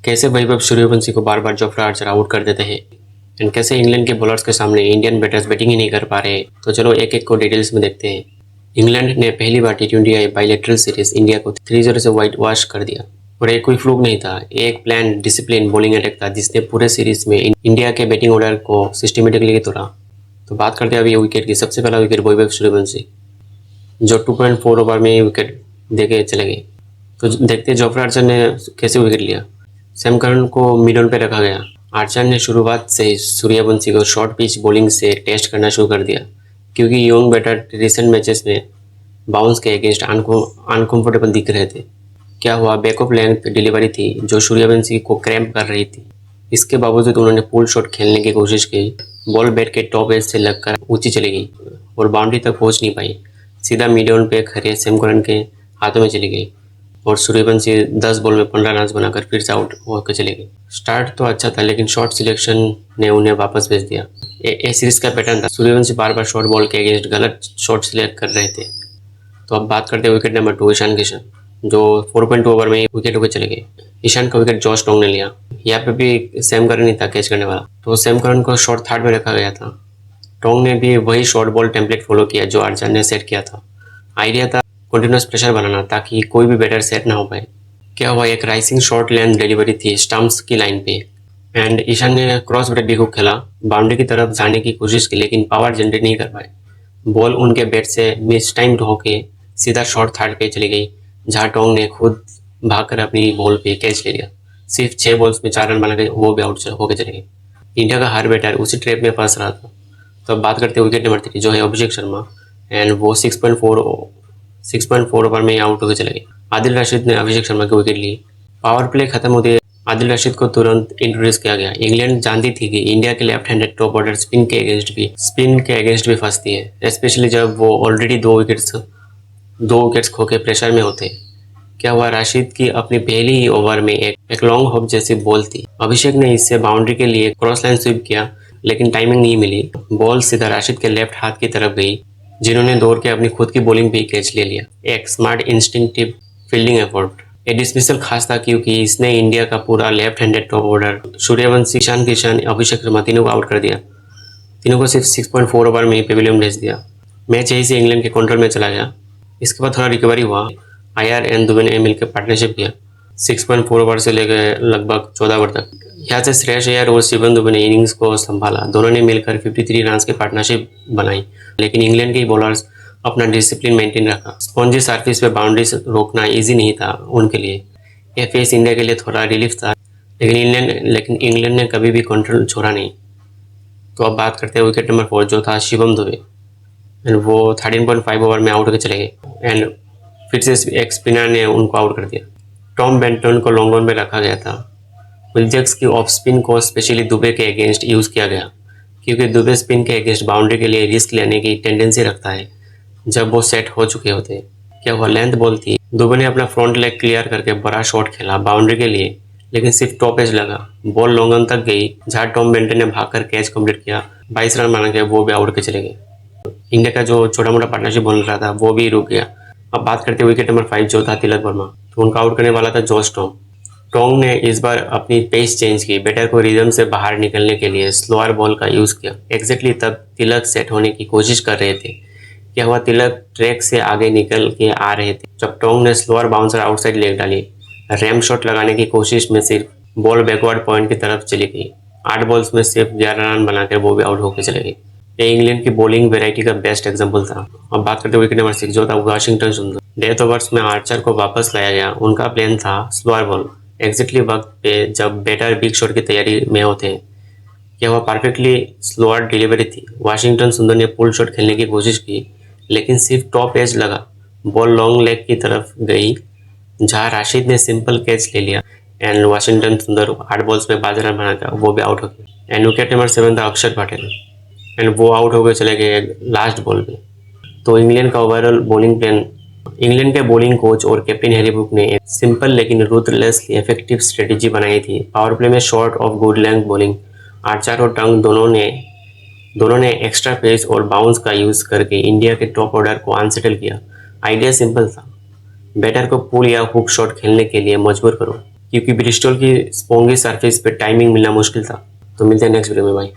कैसे वैभव सूर्यवंशी को बार बार Jofra Archer out कर देते हैं एंड कैसे इंग्लैंड के बॉलर्स के सामने इंडियन बैटर्स बैटिंग ही नहीं कर पा रहे। तो चलो एक एक को डिटेल्स में देखते हैं। इंग्लैंड ने पहली बार T20 बायलैटरल सीरीज इंडिया को 3-0 से व्हाइट वॉश कर दिया और एक कोई फ्लूक नहीं था, एक प्लान डिसिप्लिन बॉलिंग अटैक था जिसने पूरे सीरीज में इंडिया के बैटिंग ऑर्डर को सिस्टमेटिकली तोड़ा। तो बात करते हैं अभी विकेट की। सबसे पहला विकेट वैभव सूर्यवंशी जो 2.4 ओवर में विकेट देके चले गए। तो देखते जोफ्रा आर्चर ने कैसे विकेट लिया। सैम करन को मिडल पे रखा गया। आर्चर ने शुरुआत से ही सूर्यवंशी को शॉर्ट पिच बॉलिंग से टेस्ट करना शुरू कर दिया क्योंकि यंग बैटर रिसेंट मैचेस में बाउंस के अगेंस्ट अनकंफर्टेबल दिख रहे थे। क्या हुआ, बैक ऑफ लेंथ डिलीवरी थी जो सूर्यवंशी को क्रैम्प कर रही थी। इसके बावजूद उन्होंने पुल शॉट खेलने की कोशिश की। बॉल बैट के टॉप एज से लगकर ऊंची चली गई और बाउंड्री तक पहुंच नहीं पाई, सीधा मिड ऑन पे खड़े सैम करन के हाथों में चली गई और सूर्यवंशी 10 बॉल में 15 रन बनाकर फिर से आउट होकर चले गए। स्टार्ट तो अच्छा था लेकिन शॉर्ट सिलेक्शन ने उन्हें वापस भेज दिया। ये सीरीज का पैटर्न था। सूर्यवंशी बार बार शॉर्ट बॉल के अगेंस्ट गलत शॉट सिलेक्ट कर रहे थे। तो अब बात करते हैं विकेट नंबर 2 ईशान किशन जो 4.2 ओवर में विकेट होकर चले गए। ईशान का विकेट जॉश टोंग ने लिया। यहाँ पे भी सैम करन ही था कैच करने वाला, तो सैम करन को शॉर्ट थर्ड में रखा गया था। टोंग ने भी वही शॉर्ट बॉल टेम्पलेट फॉलो किया जो आर्चर ने सेट किया था। आइडिया था कंटिन्यूस प्रेशर बनाना ताकि कोई भी बैटर सेट ना हो पाए। क्या हुआ, एक राइसिंग शॉर्ट लेंथ डिलीवरी थी स्टंप्स की लाइन पे एंड ईशान ने क्रॉस बैट भी खूब खेला, बाउंड्री की तरफ जाने की कोशिश की लेकिन पावर जनरेट नहीं कर पाए। बॉल उनके बैट से मिस टाइम होके सीधा शॉर्ट थर्ड पे चली गई जहाँ टोंग ने खुद भागकर अपनी बॉल पे कैच ले लिया। सिर्फ 6 बॉल्स में 4 रन बना के वो भी आउट होके चले गए। इंडिया का हर बैटर उसी ट्रैप में फंस रहा था। तो अब बात करते हैं विकेट नंबर 3 जो है अभिषेक शर्मा एंड वो 6.4 ओवर में आउट होकर चले गए। आदिल रशीद ने अभिषेक शर्मा की विकेट ली। पावर प्ले खत्म होते आदिल रशीद को तुरंत इंट्रोड्यूस किया गया। इंग्लैंड जानती थी कि इंडिया के left handed top order spin के अगेंस्ट भी फंसती है, स्पेशली जब वो ऑलरेडी 2 विकेट्स खो के प्रेशर में होते। क्या हुआ, राशिद की अपनी पहली ही ओवर में एक लॉन्ग हॉप जैसी बॉल थी। अभिषेक ने इससे बाउंड्री के लिए क्रॉस लाइन स्वीप किया लेकिन टाइमिंग नहीं मिली। बॉल सीधा राशिद के लेफ्ट हाथ की तरफ गई जिन्होंने दौड़ के अपनी खुद की बॉलिंग भी कैच ले लिया। एक स्मार्ट इंस्टिंक्टिव फील्डिंग एफर्ट। ये डिसमिसल खास था क्योंकि इसने इंडिया का पूरा left handed top order Suryavanshi, Ishan Kishan, Abhishek Sharma तीनों को आउट कर दिया। तीनों को सिर्फ 6.4 ओवर में पेविलियन भेज दिया। मैच यहीं से इंग्लैंड के कंट्रोल में चला गया। इसके बाद थोड़ा रिकवरी हुआ। IR एंड दुबे ने मिलकर पार्टनरशिप किया 6.4 ओवर से लेकर लगभग 14 ओवर तक। यहाँ से श्रेयस अय्यर और शिवम दुबे ने इनिंग्स को संभाला। दोनों ने मिलकर 53 रन की पार्टनरशिप बनाई लेकिन इंग्लैंड के बॉलर्स अपना डिसिप्लिन मेंटेन रखा। स्पॉन्जी सरफेस पे बाउंड्रीज रोकना इजी नहीं था उनके लिए। यह फेस इंडिया के लिए थोड़ा रिलीफ था लेकिन इंग्लैंड ने कभी भी कंट्रोल छोड़ा नहीं। तो अब बात करते हैं विकेट नंबर 4 जो था शिवम दुबे एंड वो 13.5 ओवर में आउट होकर चले गए एंड फिर से एक स्पिनर ने उनको आउट कर दिया। टॉम बेंटन को लॉन्ग ऑन में रखा गया था। विल्जक्स की ऑफ स्पिन को स्पेशली दुबे के अगेंस्ट यूज़ किया गया क्योंकि दुबे स्पिन के अगेंस्ट बाउंड्री के लिए रिस्क लेने की टेंडेंसी रखता है जब वो सेट हो चुके होते। क्या हुआ, लेंथ बॉल थी। दुबे ने अपना फ्रंट लेग क्लियर करके बड़ा शॉट खेला बाउंड्री के लिए लेकिन सिर्फ टॉप एज लगा। बॉल लॉन्ग ऑन तक गई जहाँ टॉम बेंटन ने भागकर कैच कंप्लीट किया। 22 रन बना के वो भी आउट के चले गए। इंडिया का जो छोटा मोटा पार्टनरशिप बन रहा था वो भी रुक गया। अब बात करते हैं विकेट नंबर 5 जो था तिलक वर्मा। तो उनका आउट करने वाला था जॉश टोंग। टोंग ने इस बार अपनी पेस चेंज की। बैटर को रिदम से बाहर निकलने के लिए स्लोअर बॉल का यूज़ किया। एग्जैक्टली तब तिलक सेट होने की कोशिश कर रहे थे। क्या हुआ, तिलक ट्रैक से आगे निकल के आ रहे थे जब टोंग ने स्लोअर बाउंसर आउटसाइड लेग डाली। रैम शॉट लगाने की कोशिश में सिर्फ बॉल बैकवर्ड पॉइंट की तरफ चली गई। 8 बॉल्स में सिर्फ 11 रन बनाकर वो भी आउट होकर चले गए। ये इंग्लैंड की बॉलिंग वेराइटी का बेस्ट एग्जांपल था। अब बात करते हैं विकेट नंबर 6 जो था वाशिंगटन सुंदर। डेथ ओवर्स में आर्चर को वापस लाया गया। उनका प्लान था स्लोअर बॉल एग्जैक्टली वक्त पे जब बैटर बिग शॉट की तैयारी में होते। क्या हुआ, परफेक्टली स्लोअर डिलीवरी थी। वाशिंगटन सुंदर ने पुल शॉट खेलने की कोशिश की लेकिन सिर्फ टॉप एज लगा। बॉल लॉन्ग लेग की तरफ गई जहाँ राशिद ने सिंपल कैच ले लिया एंड वाशिंगटन सुंदर 8 बॉल्स में 12 रन बनाकर वो भी आउट हो गए। एंड विकेट नंबर 7 था अक्षर पटेल एंड वो आउट हो गए चले गए लास्ट बॉल पे। तो इंग्लैंड का ओवरऑल बॉलिंग प्लान, इंग्लैंड के बॉलिंग कोच और कैप्टन हैरी ब्रूक ने एक सिंपल लेकिन रूथलेसली इफेक्टिव स्ट्रेटेजी बनाई थी। पावर प्ले में short of good length bowling, Archer और टंग दोनों ने एक्स्ट्रा पेस और बाउंस का यूज करके इंडिया के टॉप ऑर्डर को अनसेटल किया। आइडिया सिंपल था, बैटर को पुल या हुक शॉट खेलने के लिए मजबूर करो क्योंकि ब्रिस्टल की स्पॉन्गी सरफेस पे टाइमिंग मिलना मुश्किल था। तो मिलते हैं नेक्स्ट वीडियो में भाई।